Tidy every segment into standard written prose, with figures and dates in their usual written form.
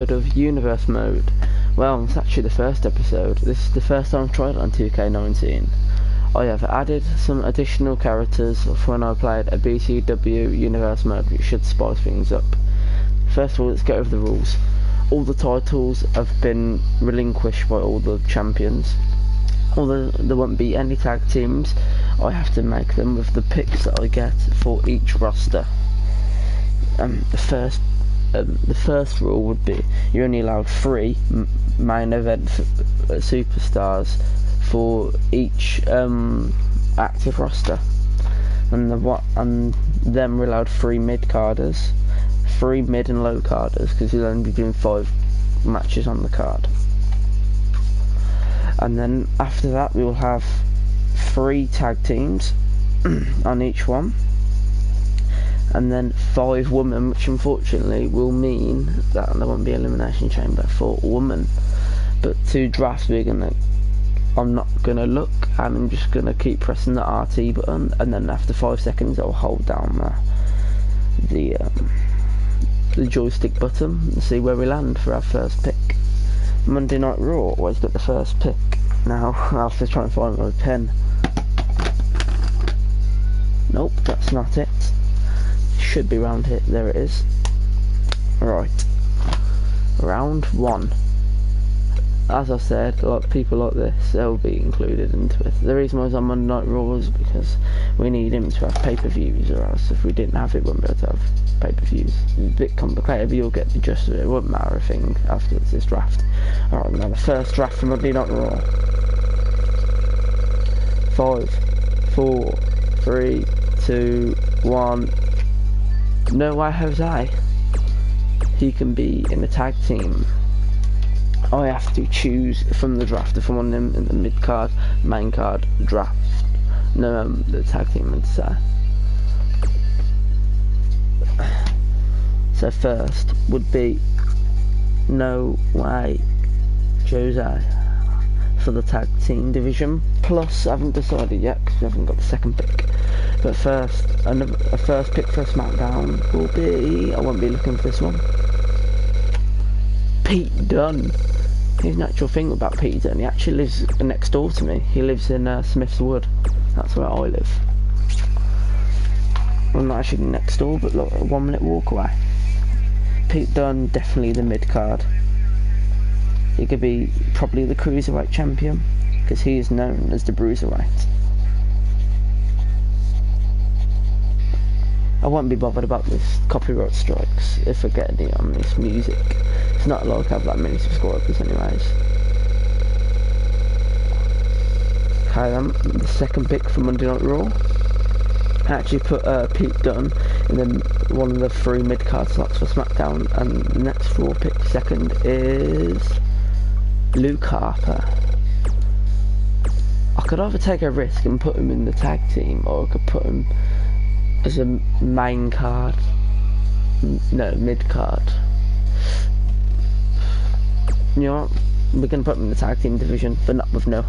Of Universe Mode. Well, it's actually the first episode. This is the first time I've tried it on 2K19. I have added some additional characters of when I played a BCW Universe Mode, which should spice things up. First of all, let's go over the rules. All the titles have been relinquished by all the champions. Although there won't be any tag teams, I have to make them with the picks that I get for each roster. The first rule would be you're only allowed 3 main event superstars for each active roster, and then we're allowed 3 mid-carders, 3 mid and low carders, because you'll only be doing 5 matches on the card. And then after that we will have 3 tag teams on each one, and then 5 women, which unfortunately will mean that there won't be elimination chamber for women. But to draft, I'm not gonna look, and I'm just gonna keep pressing the RT button, and then after 5 seconds I'll hold down the joystick button and see where we land for our first pick. Monday Night Raw always got the first pick. Now I'll have to try and find my pen. Nope, that's not it. Should be round here. There it is. Right, round 1. As I said, like people like this, they'll be included into it. The reason why it's on Monday Night Raw is because we need him to have pay-per-views, or else if we didn't have it, we wouldn't be able to have pay-per-views. It's a bit complicated, but you'll get the gist of it. It won't matter a thing after this draft. Alright, now the first draft for Monday Night Raw. 5, 4, 3, 2, 1. No way Jose. He can be in a tag team. I have to choose from the draft if I want him in the mid card, main card, draft. No, the tag team would say. So first would be No Way Jose for the tag team division. Plus, I haven't decided yet because we haven't got the second pick. But first, a first pick for SmackDown will be, I won't be looking for this one, Pete Dunne. Here's an actual thing about Pete Dunne. He actually lives next door to me. He lives in Smith's Wood. That's where I live. Well, not actually next door, but look, a 1-minute walk away. Pete Dunne, definitely the mid card. He could be probably the Cruiserweight champion, because he is known as the Bruiserweight. I won't be bothered about this copyright strikes if I get any on this music. It's not like I have that many subscribers anyways. Okay then, the second pick for Monday Night Raw. I actually put Pete Dunne in one of the 3 mid-card slots for SmackDown, and the next Raw pick second is Luke Harper. I could either take a risk and put him in the tag team, or I could put him as a main card, no, mid card. You know what? We're gonna put him in the tag team division, but not with No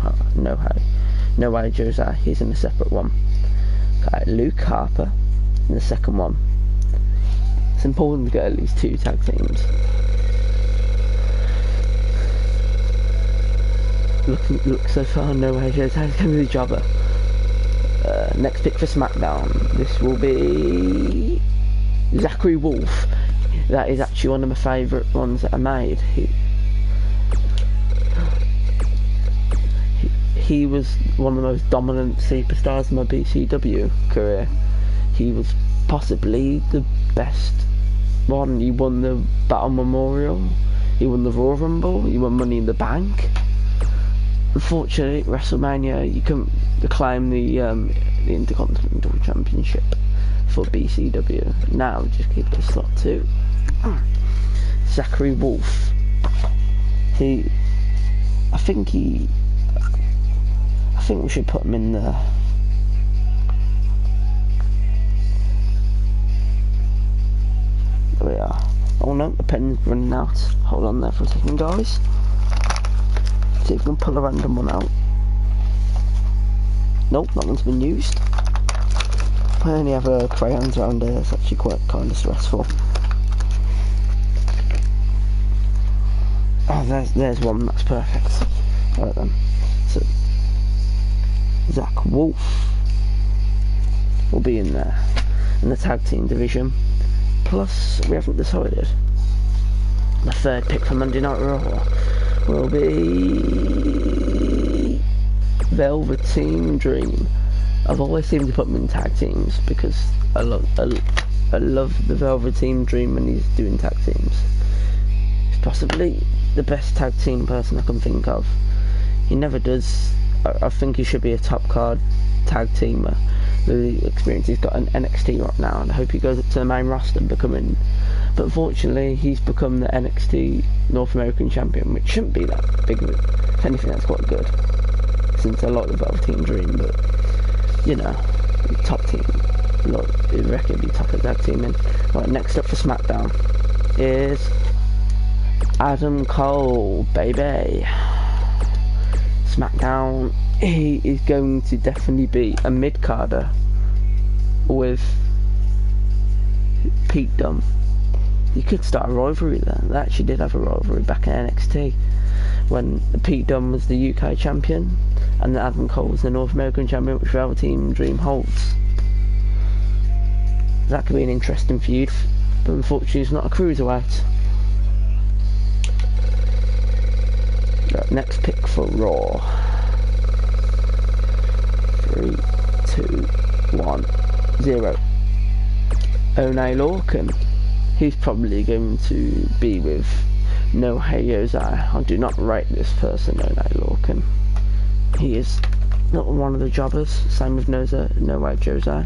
Way Jose. He's in a separate one. Okay, Luke Harper in the second one. It's important to get at least 2 tag teams. Look so far, No Way Jose is gonna be the jobber. Next pick for SmackDown, this will be Zachary Wolf. That is actually one of my favourite ones that I made. He was one of the most dominant superstars in my BCW career. He was possibly the best one. He won the Battle Memorial, he won the Royal Rumble, he won Money in the Bank. Unfortunately, WrestleMania, you couldn't claim the Intercontinental Championship for BCW. Now just keep the slot 2. Zachary Wolf. I think we should put him in the. There we are. Oh no, the pen's running out. Hold on there for a second, guys. See if we can pull a random one out. Nope, that one's been used. I only have crayons around here, it's actually quite kind of stressful. there's one that's perfect. Right then. So Zach Wolf will be in there in the tag team division. Plus, we haven't decided. The third pick for Monday Night Raw will be Velveteen Dream. I've always seemed to put them in tag teams because I love the Velveteen Dream when he's doing tag teams. He's possibly the best tag team person I can think of. He never does. I think he should be a top card tag teamer. The experience he's got in NXT right now, and I hope he goes up to the main roster and becoming. But unfortunately, he's become the NXT North American Champion, which shouldn't be that big of a. If anything, that's quite good, since I like the Velveteen Dream. But you know, top team. Like, I reckon it'd be top of tag teaming. Right, next up for SmackDown is Adam Cole, baby. SmackDown, he is going to definitely be a mid-carder with Pete Dunne. You could start a rivalry there. They actually did have a rivalry back in NXT when Pete Dunne was the UK champion and Adam Cole was the North American champion, which Velveteen Dream holds. That could be an interesting feud, but unfortunately it's not a cruiserweight. Right, next pick for Raw. 3, 2, 1, 0. Oney Lorcan. He's probably going to be with Noah Jose. I do not rate this person, Oney Lorcan. He is not one of the jobbers. Same with Noah Jose.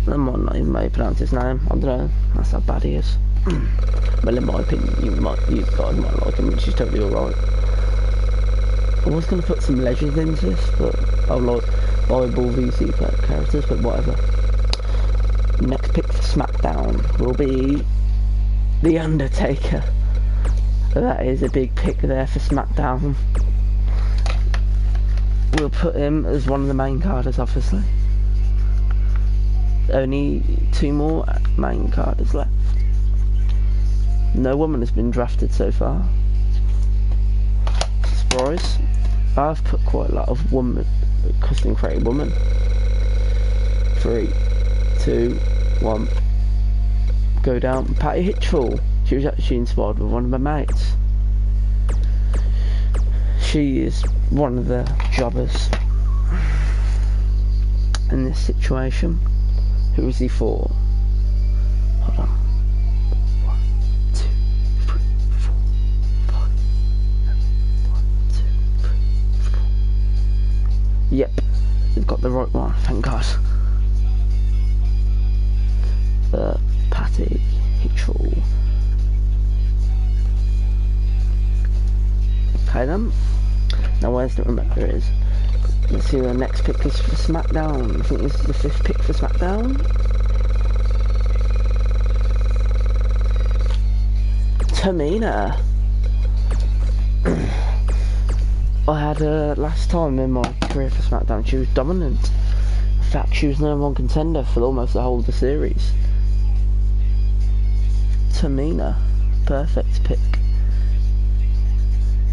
I might not even maybe pronounce his name. I don't know. That's how bad he is. Well, in my opinion, you guys might like him, which is totally alright. I was going to put some legends into this, but I like Bible VC characters, but whatever. Next pick for SmackDown will be The Undertaker. That is a big pick there for SmackDown. We'll put him as one of the main carders, obviously. Only 2 more main carders left. No woman has been drafted so far. Surprise. I've put quite a lot of custom created women. 3, 2, 1. Go down. Patty Hitchell. She was actually inspired with one of my mates. She is one of the jobbers in this situation. Who is he for? Hold on. 1, 2, 3, 4, 5. 1, 2, 3, 4. Yep, we've got the right one. Thank God. Patty Hitchell. Okay then. Now where's the remainder is? Let's see who the next pick is for SmackDown. I think this is the 5th pick for SmackDown. Tamina. I had her last time in my career for SmackDown. She was dominant. In fact, she was the #1 contender for almost the whole of the series. Tamina. Perfect pick.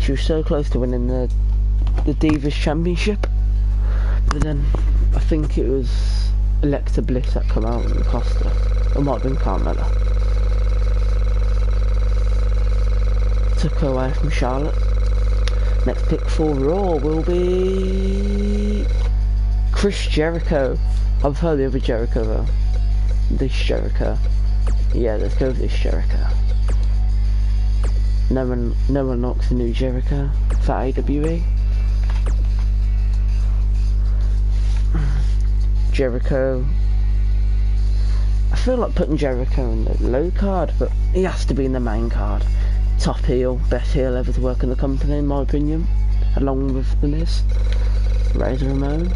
She was so close to winning the Divas Championship. But then, I think it was Alexa Bliss that come out and cost her. It might have been Carmella. Took her away from Charlotte. Next pick for Raw will be Chris Jericho. I've heard the other Jericho though. This Jericho. Yeah, let's go with this Jericho. No one knocks the new Jericho for AWE. Jericho. I feel like putting Jericho in the low card, but he has to be in the main card. Top heel, best heel ever to work in the company, in my opinion, along with The Miz, Razor Ramon.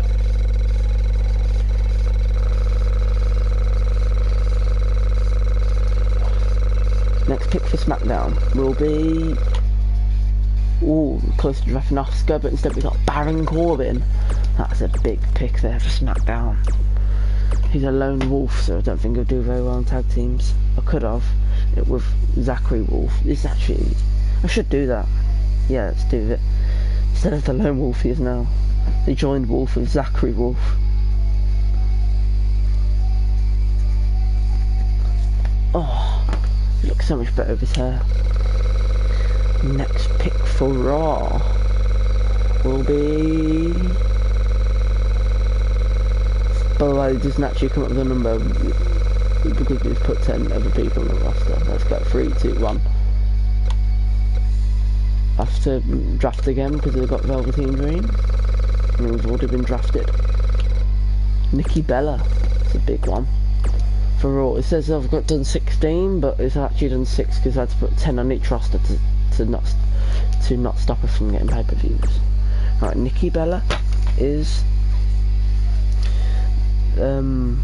Next pick for SmackDown will be close to drafting Oscar, but instead we got Baron Corbin. That's a big pick there for SmackDown. He's a lone wolf, so I don't think he'll do very well in tag teams. I could have it with Zachary Wolf. It's actually, I should do that. Yeah, let's do it. Instead of the lone wolf he is now, they joined Wolf with Zachary Wolf. Oh, he looks so much better with his hair. Next pick for Raw will be... By the way, it doesn't actually come up with a number because we've put 10 other people on the roster. Let's go 3, 2, 1. I have to draft again because they've got Velveteen Dream. And we've already been drafted. Nikki Bella. It's a big one. For Raw, it says I've got done 16, but it's actually done 6 because I had to put 10 on each roster to not stop us from getting pay-per-views. Right, Nikki Bella is on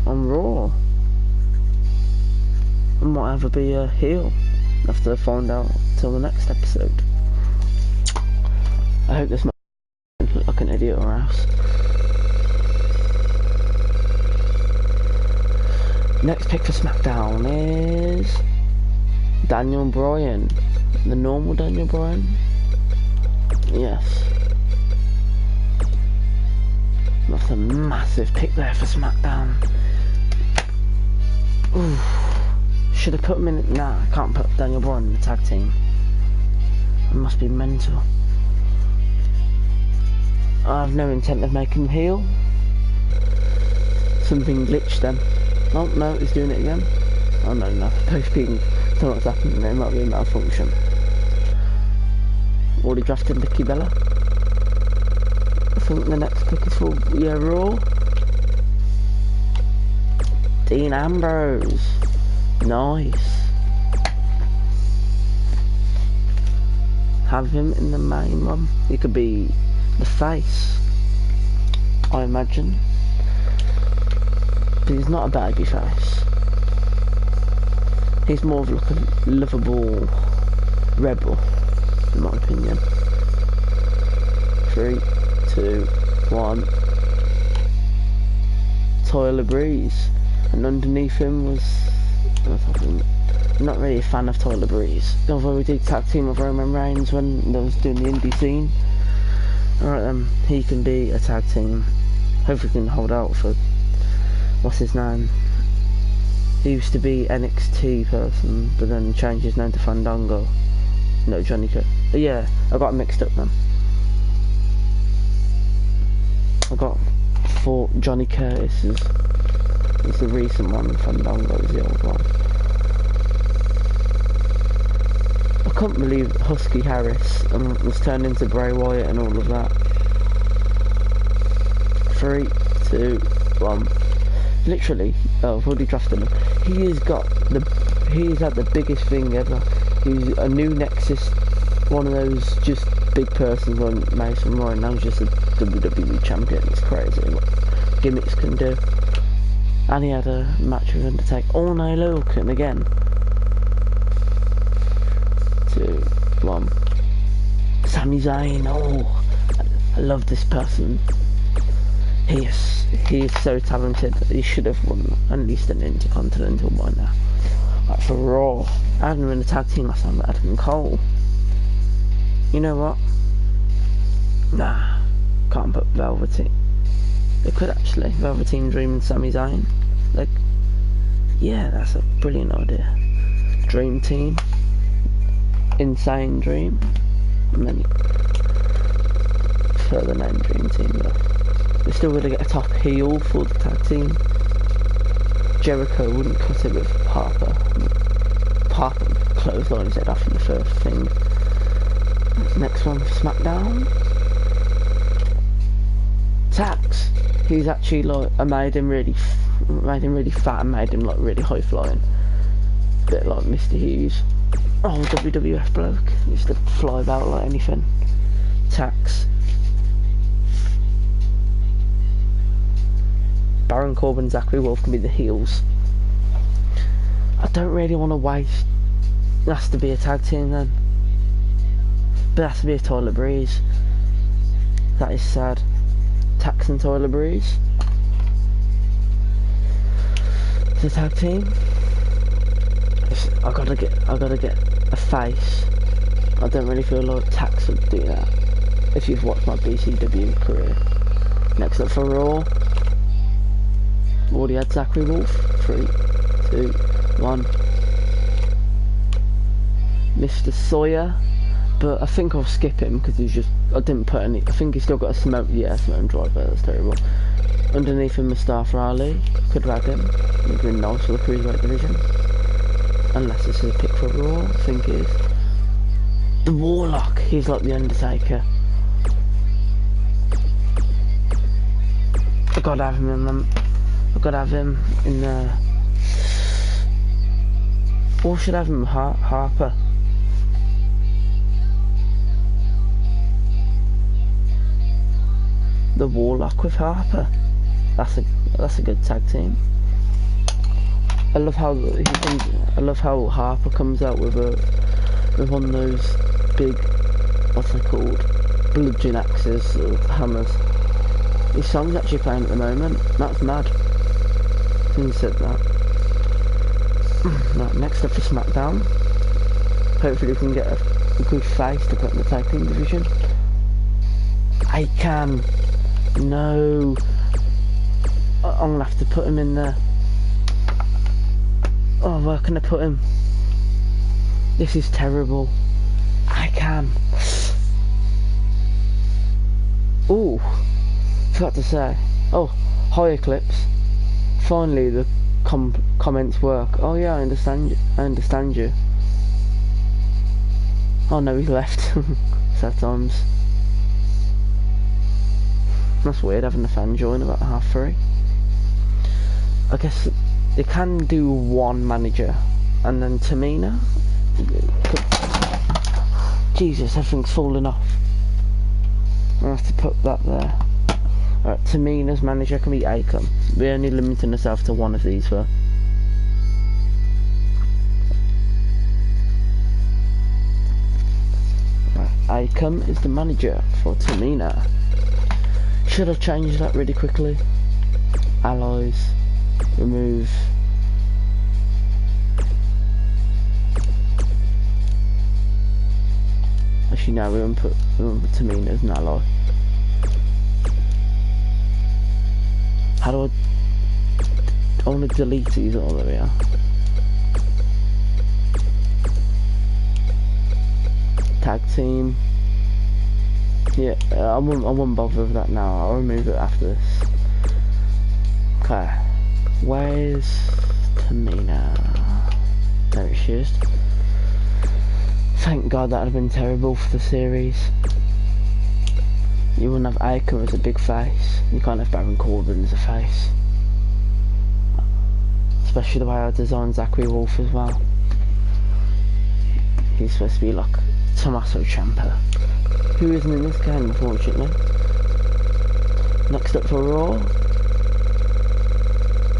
Raw. I might ever be a heel. I'll have to find out till the next episode. I hope this not look like an idiot or else. Next pick for SmackDown is Daniel Bryan. The normal Daniel Bryan? Yes. That's a massive pick there for SmackDown. Ooh. Should have put him in... Nah, I can't put Daniel Bryan in the tag team. It must be mental. I have no intent of making him heel. Something glitched then. Oh, no, he's doing it again. Oh, no, both being... I don't know what's happening there. It might be a malfunction. Already drafted Nikki Bella. I think the next pick is for Raw. Dean Ambrose. Nice. Have him in the main one. He could be the face, I imagine. But he's not a baby face. He's more of like a lovable rebel, in my opinion. 3, 2, 1. Tyler Breeze. And underneath him was... I'm not really a fan of Tyler Breeze. Although we did tag team with Roman Reigns when they was doing the indie scene. Alright then, he can be a tag team. Hopefully he can hold out for... What's his name? He used to be NXT person, but then changed his name to Fandango. No, Johnny Curtis. Yeah, I got mixed up then. I got 4 Johnny Curtis's. It's the recent one, Fandango is the old one. I couldn't believe Husky Harris was turned into Bray Wyatt and all of that. 3, 2, 1. Literally, I've already drafted him. He's had the biggest thing ever. He's a new Nexus, one of those just big persons on Mason Roy, and now he's just a WWE champion. It's crazy what gimmicks can do. And he had a match with Undertaker. Oh no, look, and again. 2, 1. Sami Zayn. Oh, I love this person. He is so talented. He should have won at least an Intercontinental by now. Like for Raw, I had him in a tag team last time, but Adam Cole. You know what? Nah, can't put Velveteen. They could actually. Velveteen Dream and Sami Zayn. Like, yeah, that's a brilliant idea. Dream Team. Insane Dream. And then further name Dream Team though. We're still going to get a top heel for the tag team. Jericho wouldn't cut it with Harper. Harper clotheslined his head off in the first thing. Next one, SmackDown. Tax. He's actually like, I made him really fat and made him like really high flying. Bit like Mr. Hughes. Oh, WWF bloke. He used to fly about like anything. Tax. Baron Corbin and Zachary Wolf can be the heels. I don't really want to waste. It has to be a tag team then. But it has to be a Tyler Breeze. That is sad. Tax and Tyler Breeze. It's a tag team. I gotta get a face. I don't really feel like Tax would do that. If you've watched my BCW career. Next up for Raw. Already had Zachary Wolf. 3, 2, 1. Mr. Sawyer. But I think I'll skip him because he's just, I didn't put any, I think he's still got a smoke driver, that's terrible. Underneath him, Mustafa Ali, could have had him, would have been nice for the Cruiserweight division. Unless this is a pick for Raw, I think it is. The Warlock, he's like the Undertaker. I gotta have him in the, or should I have him Harper? The Warlock with Harper. That's a good tag team. I love how Harper comes out with one of those big, what's they called, bludgeon axes or hammers. His song's actually playing at the moment. That's mad. He said that. Right, next up for SmackDown. Hopefully we can get a good face to put in the tag team division. I can. No, I'm gonna have to put him in there. Oh, where can I put him? This is terrible. I can. Ooh, forgot to say. Oh, hi Eclipse. Finally the comments work. Oh yeah, I understand you. Oh no, he's left. Sad times. That's weird having a fan join about 3:30. I guess they can do one manager and then Tamina. Jesus, everything's falling off. I'll have to put that there. Alright, Tamina's manager can be Akam. We're only limiting ourselves to one of these though. Right, Akam is the manager for Tamina. Should I change that really quickly? Allies, remove. Actually no, we won't put Tamina as an ally. How do I want to delete these? Oh, there we are. Tag team. Yeah, I won't bother with that now. I'll remove it after this. Okay, where's Tamina? There she is. Thank God that would have been terrible for the series. You wouldn't have Akam as a big face. You can't have Baron Corbin as a face. Especially the way I designed Zachary Wolf as well. He's supposed to be like Tommaso Ciampa, who isn't in this game unfortunately. Next up for Raw,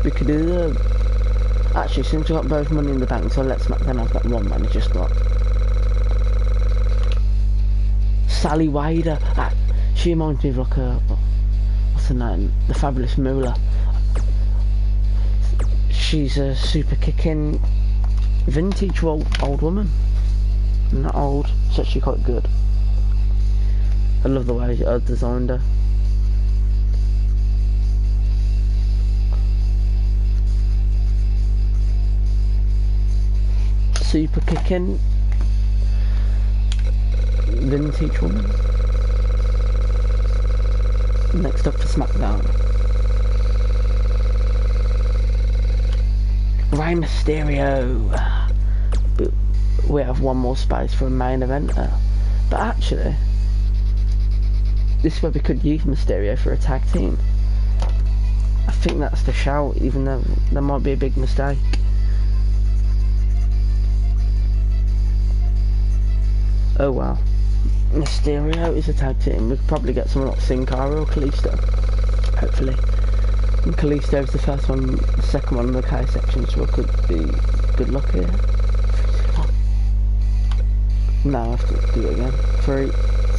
we could do the... Actually, since we got both Money in the Bank, so let's then have that one manager slot. Sally Wader. She reminds me of like a... What's her name? The Fabulous Moolah. She's a super kicking vintage old woman. Not old, it's actually quite good. I love the way I designed her. Super kicking vintage woman. Next up for SmackDown, Rey Mysterio. We have one more space for a main eventer, but actually this is where we could use Mysterio for a tag team. I think that's the shout, even though there might be a big mistake. Oh well, Mysterio is a tag team. We could probably get someone like Sin Cara or Kalisto, hopefully. And Kalisto's the first one, the second one in the K section, so it could be good luck here. Now I have to do it again. 3,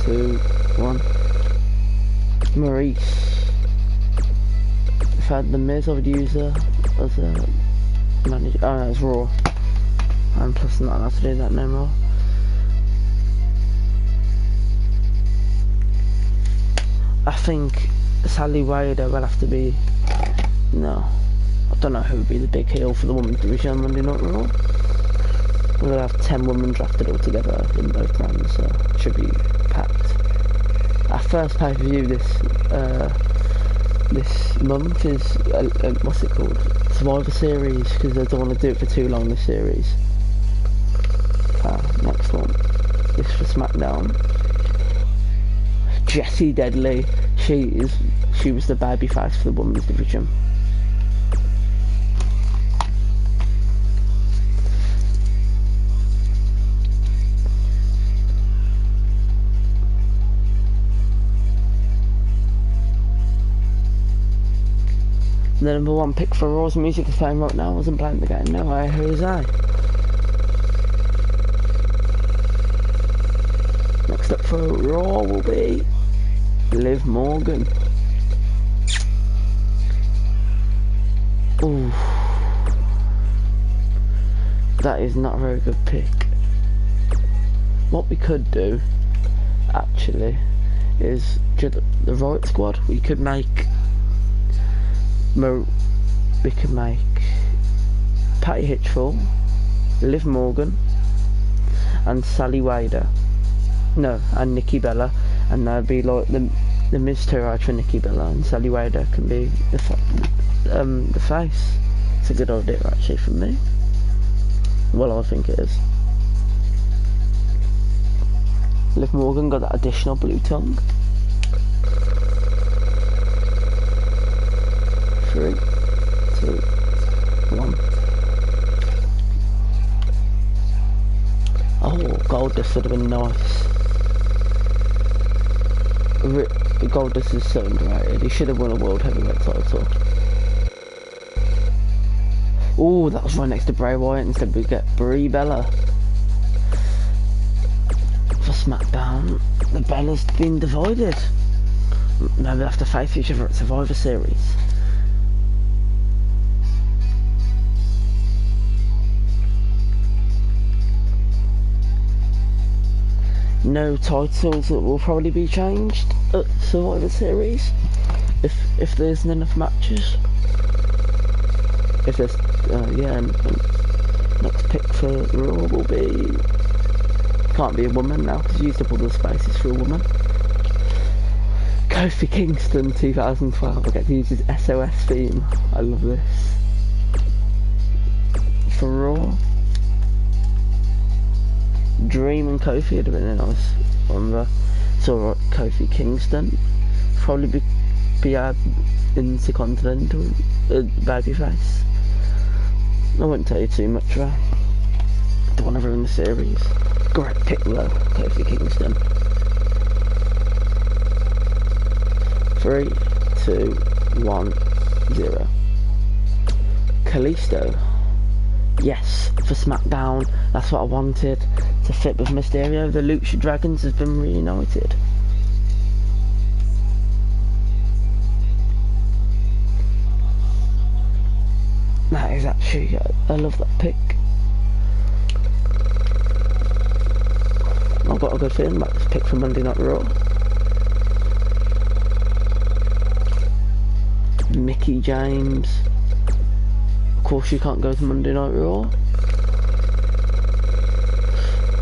2, 1. Maurice. if I had The Miz, I would use her as a manager. Oh no, it's Raw. And plus I'm not allowed to do that no more. I think Sally Wader will have to be... No. I don't know who would be the big heel for the women's division on Monday Night Raw. We'll have 10 women drafted all together in both brands, so it should be packed. Our first pay-per-view this month is, what's it called? Survivor Series, because I don't want to do it for too long, this series. Next one. This for SmackDown. Jessie Deadly. She was the babyface for the women's division. The number one pick for Raw's music is playing right now. I wasn't playing the game. No way. Who's I? Next up for Raw will be Liv Morgan. Ooh, that is not a very good pick. What we could do, actually, is the Riot Squad. We could make Patty Hitchful, Liv Morgan, and Sally Wader. No, and Nikki Bella, and that'd be like the Miz Tourage for Nikki Bella, and Sally Wader can be the face. It's a good idea actually for me. Well, I think it is. Liv Morgan got that additional blue tongue. 3, 2, 1. Oh, Goldust would have been nice. Goldust is so underrated. He should have won a World Heavyweight title. Oh, that was right next to Bray Wyatt. Instead we get Brie Bella. For SmackDown, the Bella's been divided. Now they have to face each other at Survivor Series. No titles that will probably be changed at Survivor Series if there isn't enough matches. If there's yeah, and next pick for Raw will be, can't be a woman now because you used up all the spaces for a woman. Kofi Kingston 2012. I get to use his SOS theme. I love this. For Raw, Dream and Kofi would have been a nice one there. So Kofi Kingston probably be our Intercontinental babyface. I won't tell you too much there. Don't want to ruin the series. Great pick though, Kofi Kingston. 3, 2, 1, 0. Kalisto. Yes, for SmackDown. That's what I wanted to fit with Mysterio. The Lucha Dragons have been reunited. That is actually, I love that pick. I've got a good feeling about this pick for Monday Night Raw. Mickie James. Of course you can't go to Monday Night Raw.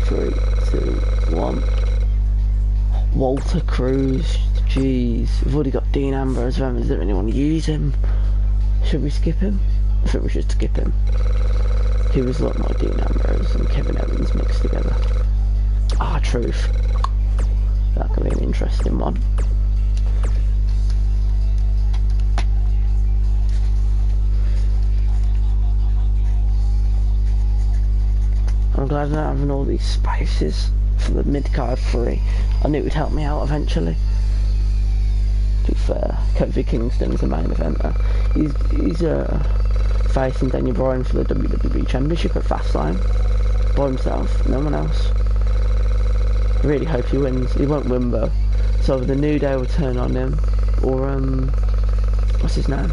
3, 2, 1. Walter Cruz. Jeez, we've already got Dean Ambrose. Is there anyone to use him? Should we skip him? I think we should skip him. He was like my Dean Ambrose and Kevin Owens mixed together. R-Truth. That could be an interesting one. I'm glad I'm not having all these spaces for the mid-card 3. I knew it would help me out eventually. To be fair, Kofi Kingston is the main eventer. He's facing Daniel Bryan for the WWE Championship at Fastlane by himself, no one else. I really hope he wins. He won't win though. So the New Day will turn on him, or what's his name?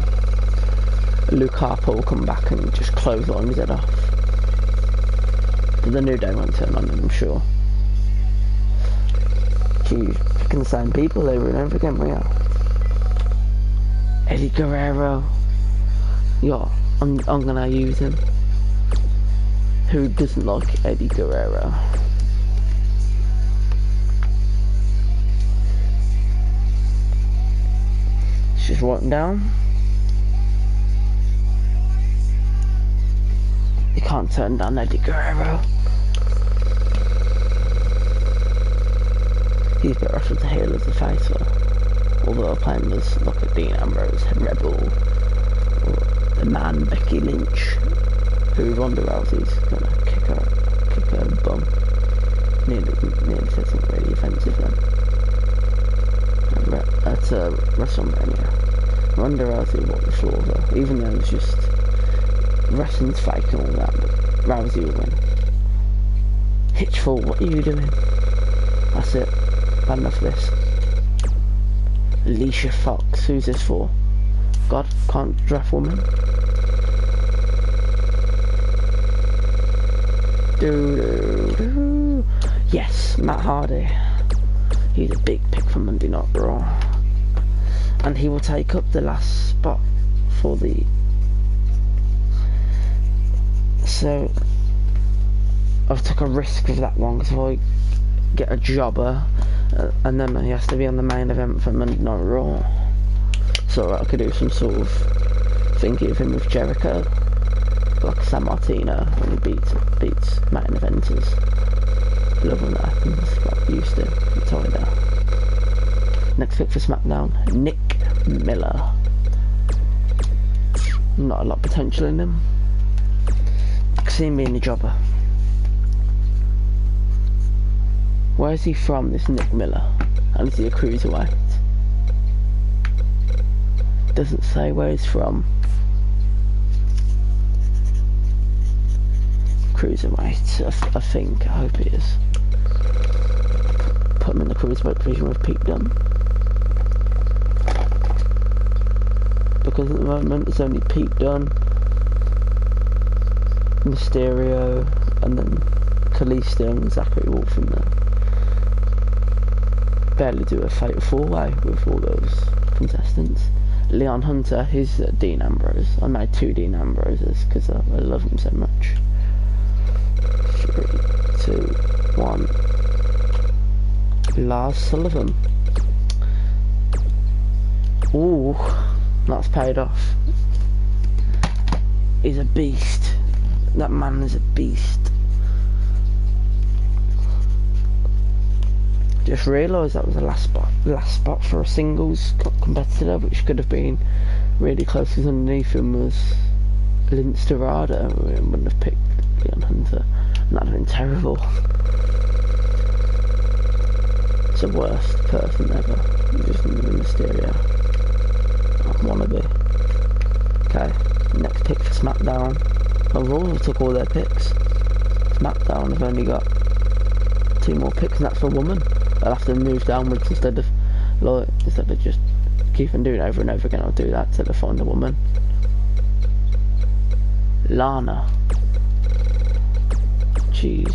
Luke Harper will come back and just clothesline his head off. But the New Day won't turn on him, I'm sure. Geez, picking the same people over and over again, we are. Eddie Guerrero. Yeah, I'm gonna use him. Who doesn't like Eddie Guerrero? Let's just write him down. You can't turn down Eddie Guerrero. He's better off as a heel as a face, although playing as like a Dean Ambrose, Head Rebel, or the man Becky Lynch, who Ronda Rousey's gonna kick her bum. Nearly said something really offensive then. At WrestleMania, Ronda Rousey walked the floor though, even though it was just wrestling's fake and all that, but Rousey will win. Hitchful, what are you doing? That's it. Bad enough of this. Alicia Fox, who's this for? God, can't draft woman. Yes, Matt Hardy. He's a big pick for Monday Night Raw. And he will take up the last spot for the... So, I've took a risk with that one, because if I get a jobber, and then he has to be on the main event for Monday Night Raw. So I could do some sort of thingy of him with Jericho, like San Martino, when he beats main eventers. Love when that happens, like we used to, it's tied out. Next pick for SmackDown, Nick Miller. Not a lot of potential in him. I can see him being the jobber. Where is he from, this Nick Miller? And is he a cruiserweight? Doesn't say where he's from. Cruiserweight, I think. I hope he is. Put him in the cruiserweight division with Pete Dunne. Because at the moment it's only Pete Dunne, Mysterio, and then Kalisto and Zachary Wolf in there. Barely do a fatal four-way with all those contestants. Leon Hunter, he's Dean Ambrose. I made 2 Dean Ambroses because I love him so much. 3, 2, 1. Lars Sullivan. Ooh, that's paid off. He's a beast. That man is a beast. Just realised that was the last spot for a singles competitor, which could have been really close, because underneath him was Lince Dorado, who wouldn't have picked Leon Hunter, and that would have been terrible. It's the worst person ever. Just Mysterio. Wannabe. Okay, next pick for SmackDown. Well, Raw took all their picks. SmackDown have only got 2 more picks, and that's for a woman. I'll have to move downwards instead of just keeping doing it over and over again. I'll do that instead of find a woman. Lana. Jeez.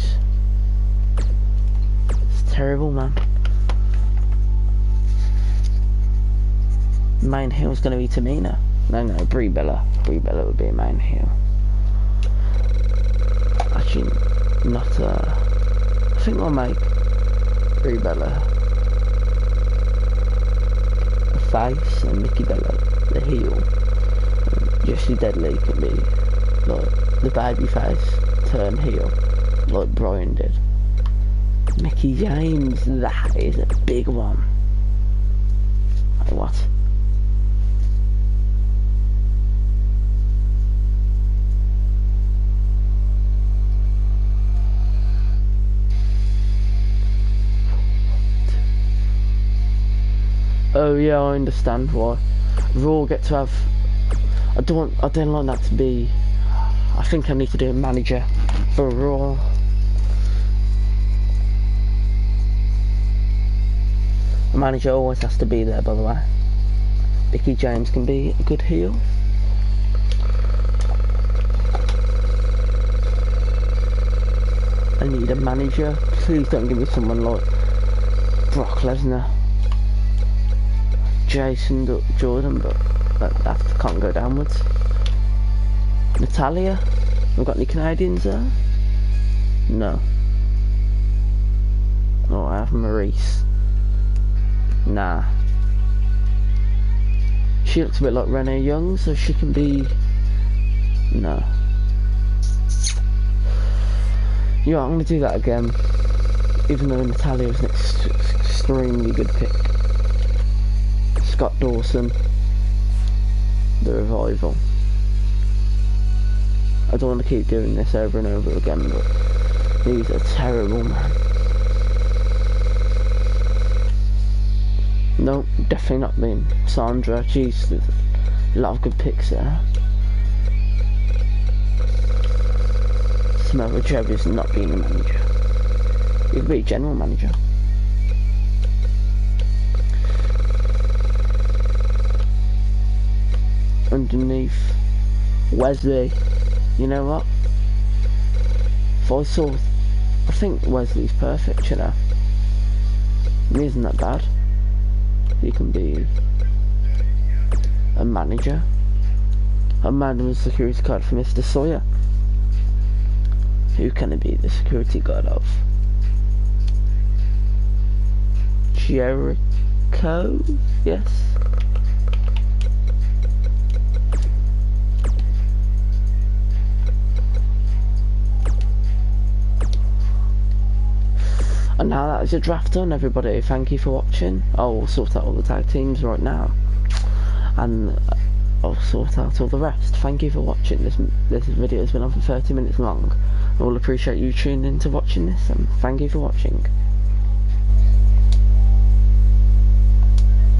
It's terrible, man. Main heel's gonna be Tamina. No, Brie Bella. Brie Bella would be a main heel. Actually, not I think I'll make Brie Bella the face and Nikki Bella the heel. Jessie Deadly can be like the baby face turn heel, like Brian did. Mickie James, that is a big one. Like what? Oh yeah, I understand why. Raw get to have. I don't like that to be. I think I need to do a manager for Raw. A manager always has to be there, by the way. Mickie James can be a good heel. I need a manager. Please don't give me someone like Brock Lesnar, Jason Jordan, but that can't go downwards. Natalia? We've got any Canadians there? No. Oh, I have Maurice. Nah. She looks a bit like Renee Young, so she can be... No. Yeah, I'm going to do that again. Even though Natalia was an extremely good pick. Scott Dawson. The Revival. I don't want to keep doing this over and over again, but he's a terrible man. No, definitely not been. Sandra, jeez, there's a lot of good picks there. Samara Trevor's not being a manager. He could be a general manager. Underneath, Wesley. You know what? I think Wesley's perfect, you know. He isn't that bad. He can be a manager. A man with a security card for Mr. Sawyer. Who can it be the security guard of? Jericho? Yes. And now that is a draft done, everybody. Thank you for watching. I'll sort out all the tag teams right now, and I'll sort out all the rest. Thank you for watching. This video has been on for 30 minutes long. I will appreciate you tuning in to watching this, and thank you for watching.